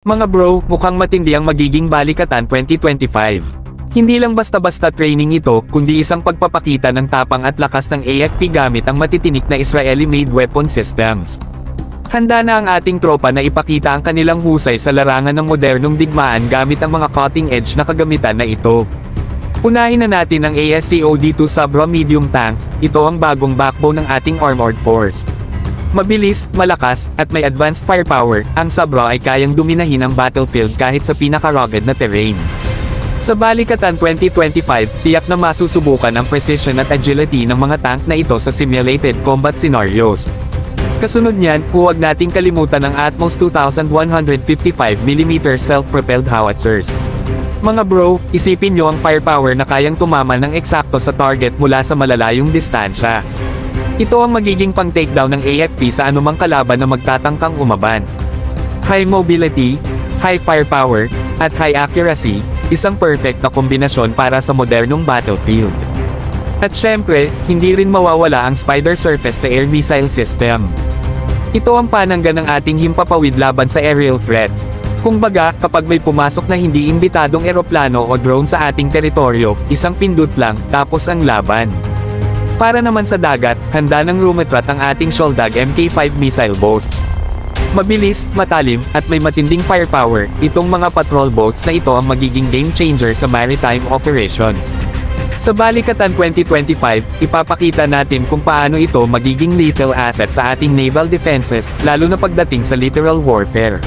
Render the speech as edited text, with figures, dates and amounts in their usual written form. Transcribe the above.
Mga bro, mukhang matindi ang magiging Balikatan 2025. Hindi lang basta-basta training ito, kundi isang pagpapakita ng tapang at lakas ng AFP gamit ang matitinik na Israeli-made weapon systems. Handa na ang ating tropa na ipakita ang kanilang husay sa larangan ng modernong digmaan gamit ang mga cutting-edge na kagamitan na ito. Unahin na natin ang ASCOD-2 Sabra medium tanks, ito ang bagong backbone ng ating armored force. Mabilis, malakas, at may advanced firepower, ang Sabra ay kayang duminahin ang battlefield kahit sa pinaka-rugged na terrain. Sa Balikatan 2025, tiyak na masusubukan ang precision at agility ng mga tank na ito sa simulated combat scenarios. Kasunod niyan, huwag nating kalimutan ang Atmos 2155mm self-propelled howitzers. Mga bro, isipin nyo ang firepower na kayang tumaman ng eksakto sa target mula sa malalayong distansya. Ito ang magiging pang-takedown ng AFP sa anumang kalaban na magtatangkang umaban. High mobility, high firepower, at high accuracy, isang perfect na kombinasyon para sa modernong battlefield. At syempre, hindi rin mawawala ang Spider surface-to-air missile system. Ito ang panangga ng ating himpapawid laban sa aerial threats. Kumbaga, kapag may pumasok na hindi imbitadong eroplano o drone sa ating teritoryo, isang pindot lang, tapos ang laban. Para naman sa dagat, handa ng Rumetrat ang ating Shoaldag Mk5 missile boats. Mabilis, matalim, at may matinding firepower, itong mga patrol boats na ito ang magiging game changer sa maritime operations. Sa Balikatan 2025, ipapakita natin kung paano ito magiging lethal asset sa ating naval defenses, lalo na pagdating sa littoral warfare.